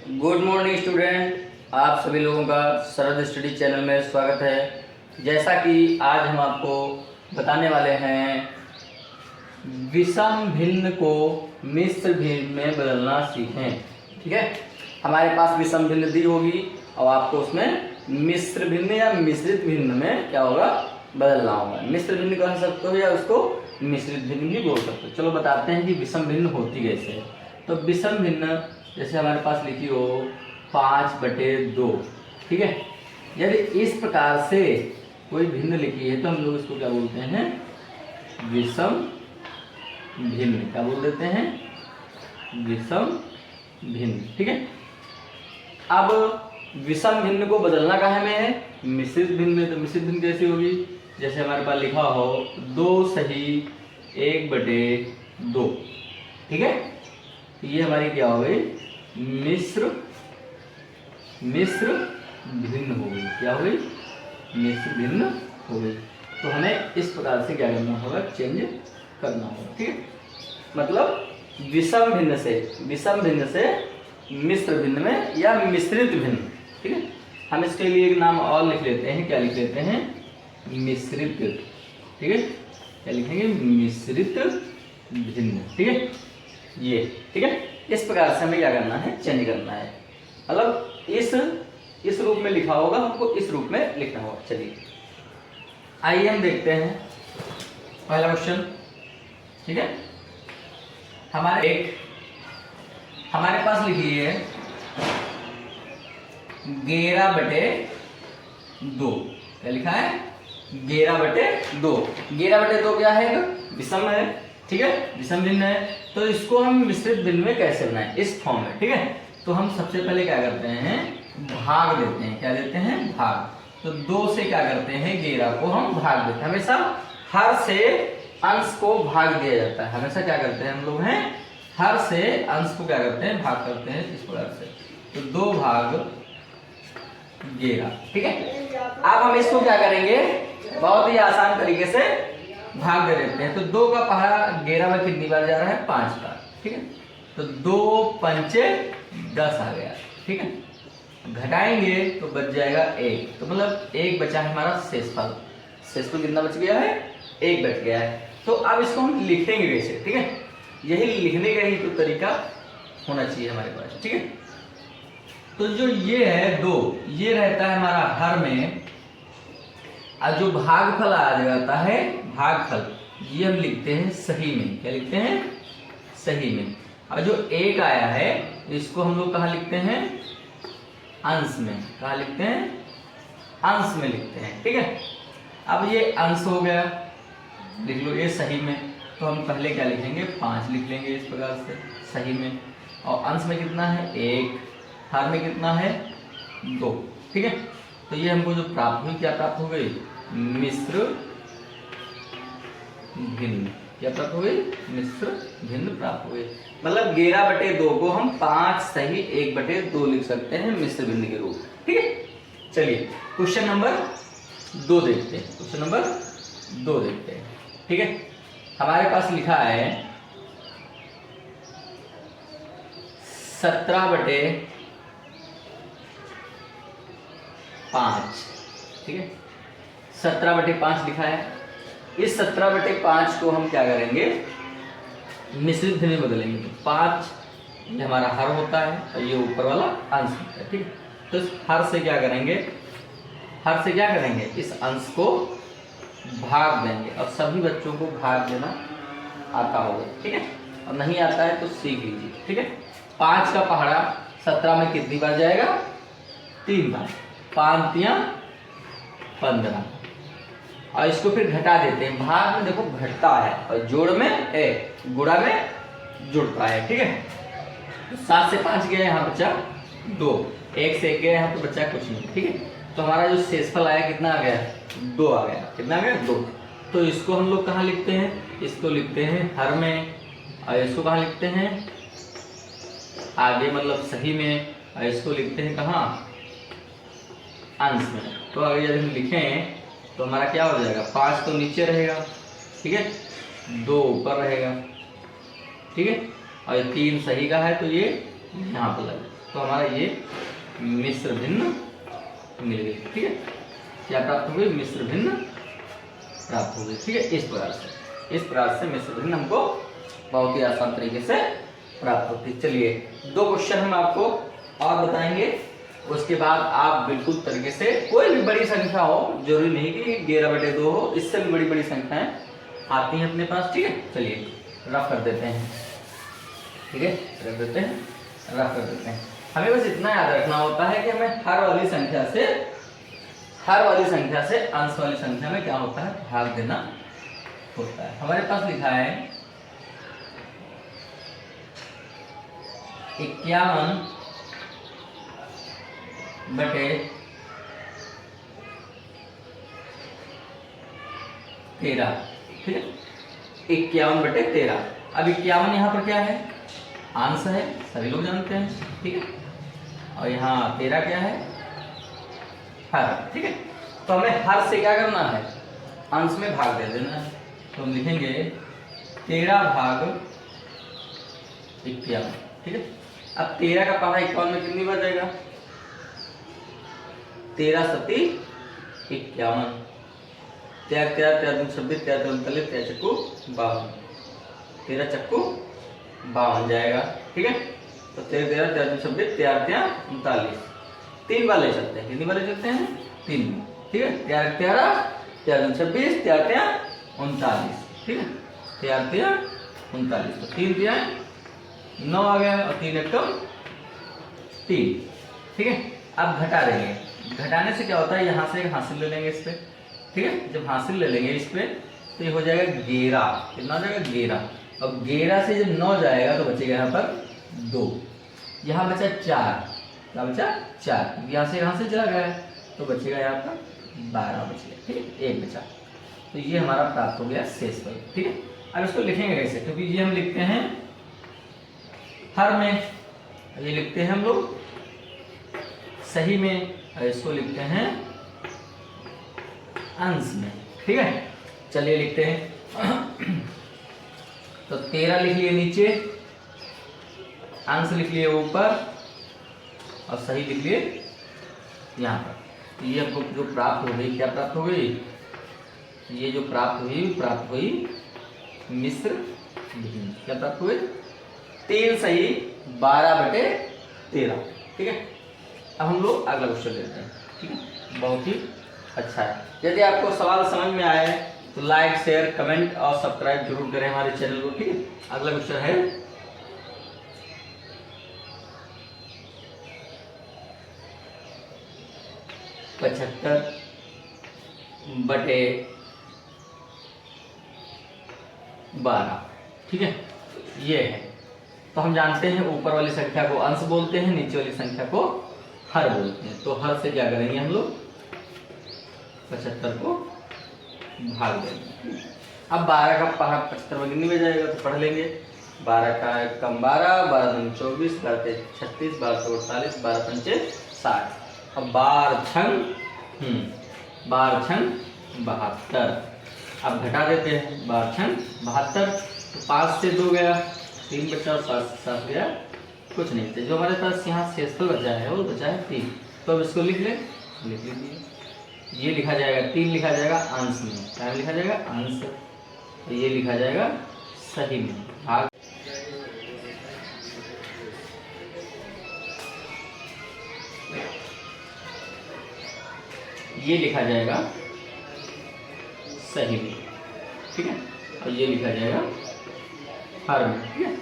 Good morning student, आप सभी लोगों का शरद स्टडी चैनल में स्वागत है। जैसा कि आज हम आपको बताने वाले हैं विषम भिन्न को मिश्र भिन्न में बदलना सीखें। ठीक है, हमारे पास विषम भिन्न दी होगी और आपको उसमें मिश्र भिन्न या मिश्रित भिन्न में क्या होगा, बदलना होगा। मिश्र भिन्न कह सकते हो या उसको मिश्रित भिन्न भी बोल सकते हो। चलो बताते हैं कि विषम भिन्न होती कैसे है। तो विषम भिन्न जैसे हमारे पास लिखी हो 5/2। ठीक है, यदि इस प्रकार से कोई भिन्न लिखी है तो हम लोग इसको क्या बोलते हैं, विषम भिन्न। क्या बोल देते हैं, विषम भिन्न। ठीक है, अब विषम भिन्न को बदलना कहाँ में है, मिश्रित भिन्न में। तो मिश्रित भिन्न कैसी होगी, जैसे हमारे पास लिखा हो 2 सही 1/2। ठीक है, ये हमारी क्या हो गई, मिश्र भिन्न हो गई। क्या हो गई, मिश्र भिन्न हो गई। तो हमें इस प्रकार से क्या करना होगा, चेंज करना होगा। ठीक है, मतलब विषम भिन्न से मिश्र भिन्न में या मिश्रित भिन्न। ठीक है, हम इसके लिए एक नाम और लिख लेते हैं। क्या लिख लेते हैं, मिश्रित। ठीक है, क्या लिखेंगे, मिश्रित भिन्न। ठीक है, ये ठीक है। इस प्रकार से हमें क्या करना है, चेंज करना है। मतलब इस रूप में लिखा होगा, हमको इस रूप में लिखना होगा। चलिए आइए हम देखते हैं पहला क्वेश्चन। ठीक है, हमारे पास लिखी है 11/2। क्या लिखा है, 11/2। 11/2 क्या है, विषम है। ठीक है, विषम भिन्न है। तो इसको हम मिश्रित भिन्न में कैसे बनाएं, इस फॉर्म में। ठीक है, तो हम सबसे पहले क्या करते हैं, भाग देते हैं। क्या देते हैं, भाग। तो 2 से क्या करते हैं, 11 को हम भाग देते हैं। हमेशा हर से अंश को भाग दिया जाता है। हमेशा क्या करते हैं हम लोग हैं, हर से अंश को क्या करते हैं, भाग करते हैं इस प्रकार से। तो 2 भाग 11। ठीक है, अब हम इसको क्या करेंगे, बहुत ही आसान तरीके से भाग दे देते हैं। तो 2 का पहाड़ा 11 में कितनी बार जा रहा है, 5 बार। ठीक है, तो 2 पंचे 10 आ गया। ठीक है, घटाएंगे तो बच जाएगा 1। तो मतलब 1 बचा है हमारा शेषफल। शेषफल कितना बच गया है, 1 बच गया है। तो अब इसको हम लिखेंगे कैसे। ठीक है, यही लिखने का ही तो तरीका होना चाहिए हमारे पास। ठीक है, तो जो ये है 2, ये रहता है हमारा हर में, और जो भागफल आ जाता है, भागफल, ये हम लिखते हैं सही में। क्या लिखते हैं, सही में। और जो 1 आया है इसको हम लोग कहाँ लिखते हैं, अंश में। कहाँ लिखते हैं, अंश में लिखते हैं। ठीक है, अब ये अंश हो गया, लिख लो ये सही में। तो हम पहले क्या लिखेंगे, 5 लिख लेंगे इस प्रकार से सही में। और अंश में कितना है, 1। हर में कितना है, 2। ठीक है, तो ये हमको जो प्राप्त हुई, क्या प्राप्त हो गई, मिश्र भिन्न। क्या प्राप्त हो गई, मिश्र भिन्न प्राप्त हो गई। मतलब 11/2 को हम 5 सही 1/2 लिख सकते हैं मिश्र भिन्न के रूप। ठीक है, चलिए क्वेश्चन नंबर 2 देखते हैं। क्वेश्चन नंबर 2 देखते हैं। ठीक है, हमारे पास लिखा है 17/5। ठीक है, 17/5 लिखा है। इस 17/5 को हम क्या करेंगे, मिश्रित भिन्न में बदलेंगे। तो 5 ये हमारा हर होता है और ये ऊपर वाला अंश होता है। ठीक है, तो इस हर से क्या करेंगे, इस अंश को भाग देंगे। और सभी बच्चों को भाग देना आता होगा। ठीक है, और नहीं आता है तो सीख लीजिए। ठीक है, 5 का पहाड़ा 17 में कितनी बार जाएगा, 3 बार। 5 या 15। और इसको फिर घटा देते हैं। भाग में देखो घटता है और जोड़ में गुणा में जुड़ता है। ठीक है, 7 से 5 गया, यहाँ बचा 2। 1 से 1 गया, यहाँ तो बचा कुछ नहीं। ठीक है, तो हमारा जो शेषफल आया कितना आ गया, 2 आ गया। कितना आ गया, 2। तो इसको हम लोग कहाँ लिखते हैं, इसको लिखते हैं हर में। और इसको कहाँ लिखते हैं, आगे मतलब सही में। और इसको लिखते हैं कहाँ, अंश में। तो अगर यदि हम लिखें तो हमारा क्या हो जाएगा, 5 तो नीचे रहेगा। ठीक है, 2 ऊपर रहेगा। ठीक है, और 3 सही का है तो ये यहाँ पर लगे। तो हमारा ये मिश्र भिन्न मिल गई। ठीक है, क्या प्राप्त हो गई? मिश्र भिन्न प्राप्त हो गई। ठीक है, इस प्रकार से मिश्र भिन्न हमको बहुत ही आसान तरीके से प्राप्त होती है। चलिए 2 क्वेश्चन हम आपको और बताएंगे, उसके बाद आप बिल्कुल तरीके से कोई भी बड़ी संख्या हो, जरूरी नहीं कि 11/2 हो, इससे भी बड़ी बड़ी संख्याएं आती हैं अपने पास। ठीक है, चलिए रफ कर देते हैं। ठीक है, रफ कर देते हैं। हमें बस इतना याद रखना होता है कि हमें हर वाली संख्या से अंश वाली संख्या में क्या होता है? भाग देना होता है। हमारे पास लिखा है 51/13। ठीक है, 51/13। अब 51 यहाँ पर क्या है? अंश है, सभी लोग जानते हैं। ठीक है, और यहाँ 13 क्या है? हर। ठीक है, तो हमें हर से क्या करना है? अंश में भाग दे देना है। तो हम लिखेंगे 13/51। ठीक है, अब 13 का पहाड़ा 51 में कितनी बार जाएगा? 13 सती 51, 13 13 13 26 13 39 13 चक्कू 52, 13 चक्कू 52 जाएगा। ठीक है, तो 13 13 13 26 13 13 39, 3 बार ले चलते हैं। कितनी बार ले चलते हैं? 3। ठीक है, 13 13 13 26 13 13 39। ठीक है, 13 13 39, तो 3 3 9 आ गया और 3 1 3। ठीक है, अब घटा देंगे। घटाने से क्या होता है? यहाँ से एक हासिल ले लेंगे इस पे। ठीक है, जब हासिल ले लेंगे इस पे तो ये हो जाएगा 11। कितना हो जाएगा? 11। अब 11 से जब 9 जाएगा तो बचेगा यहाँ पर 2, यहाँ बचा 4। क्या बचा? 4। यहाँ से चला गया तो बचेगा यहाँ पर 12 बचेगा। ठीक है, 1 बचा। तो ये हमारा प्राप्त हो गया शेषफल। ठीक है, अब इसको लिखेंगे कैसे? क्योंकि ये हम लिखते हैं हर में, ये लिखते हैं हम लोग सही में, और इसको लिखते हैं अंश में। ठीक है, चलिए लिखते हैं। तो 13 लिख लिए नीचे, अंश लिख लिए ऊपर, और सही लिख लिए यहाँ पर। तो ये हमको जो प्राप्त हो गई, क्या प्राप्त हो गई? ये जो प्राप्त हुई मिश्र भिन्न। क्या प्राप्त हुई? 3 सही 12/13। ठीक है, अब हम लोग अगला क्वेश्चन लेते हैं। ठीक है, बहुत ही अच्छा है। यदि आपको सवाल समझ में आए तो लाइक शेयर कमेंट और सब्सक्राइब जरूर करें हमारे चैनल को। ठीक है, अगला क्वेश्चन है 75/12। ठीक है, ये है। तो हम जानते हैं ऊपर वाली संख्या को अंश बोलते हैं, नीचे वाली संख्या को हर बोलते हैं। तो हर से क्या करेंगे हम लोग? 75 को भाग देंगे। अब 12 का पहाड़ा 75 में कितनी में जाएगा? तो पढ़ लेंगे। 12 का कम 12, 12 दूनी 24, 12 तेज 36, 12 चौक 48, 12 पंचे 60। अब 12 छंग 72। अब घटा देते हैं। 12 छंग 72, तो 5 से 2 गया, 3 बचा और 7 से 7 गया, कुछ नहीं। तो जो हमारे पास यहाँ शेषफल बचा है वो बचा है 3। तो अब इसको लिख लीजिए। ये लिखा जाएगा 3 लिखा जाएगा अंश में। क्या लिखा जाएगा? अंश। तो ये लिखा जाएगा सही में भाग। ये लिखा जाएगा सही में। ठीक है, और ये लिखा जाएगा हर में। ठीक है,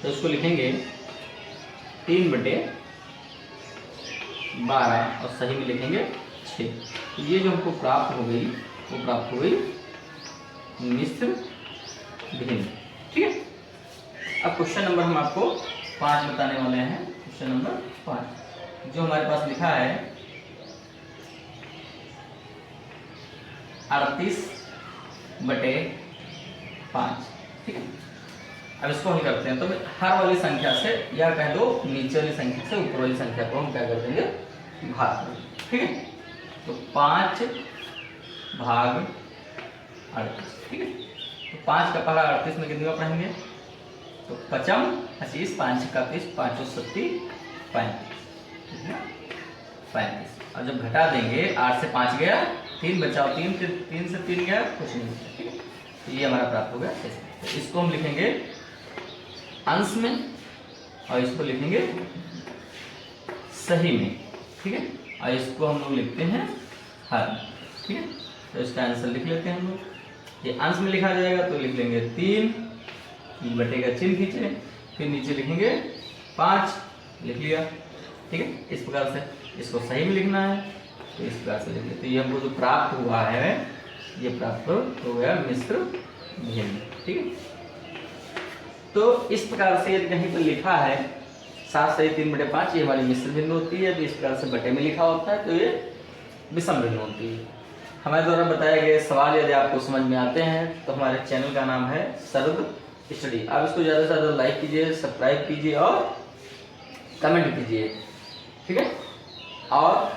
तो इसको लिखेंगे 3/12 और सही में लिखेंगे 6। तो ये जो हमको प्राप्त हो गई वो प्राप्त हो गई मिश्र भिन्न। ठीक है, अब क्वेश्चन नंबर हम आपको 5 बताने वाले हैं। क्वेश्चन नंबर 5 जो हमारे पास लिखा है 38/5। ठीक है, अब इसको हम करते हैं। तो हर वाली संख्या से या कह दो नीचे वाली संख्या से ऊपर वाली संख्या को हम क्या कर देंगे? भाग देंगे। ठीक है, तो 5/38। ठीक है, तो 5 का पहाड़ा 38 में कितनी बार पढ़ेंगे? तो 55 25 5 31 5 30 35। और जब घटा देंगे 8 से 5 गया 3 बचा, 3 से 3 गया कुछ नहीं बचा, ठीक है। तो ये हमारा प्राप्त हो गया। तो इसको हम लिखेंगे अंश में और इसको लिखेंगे सही में, ठीक है। और इसको हम लोग लिखते हैं हर, ठीक है। तो इसका आंसर लिख लेते हैं हम लोग। ये अंश में लिखा जाएगा तो लिख लेंगे 3 बटे का चिन्ह खींचे, फिर नीचे लिखेंगे 5, लिख लिया, ठीक है। इस प्रकार से इसको सही में लिखना है तो इस प्रकार से लिख लेते। तो ये हमको जो प्राप्त हुआ है ये प्राप्त हो गया मिश्र भिन्न, ठीक है। तो इस प्रकार से यदि कहीं पर लिखा है 7 सही 3/5 ये हमारी मिश्र भिन्न होती है। तो इस प्रकार से बटे में लिखा होता है तो ये विषम भिन्न होती है। हमारे द्वारा बताए गए सवाल यदि आपको समझ में आते हैं तो हमारे चैनल का नाम है सरद स्टडी। आप इसको ज़्यादा से ज़्यादा लाइक कीजिए, सब्सक्राइब कीजिए और कमेंट कीजिए, ठीक है। और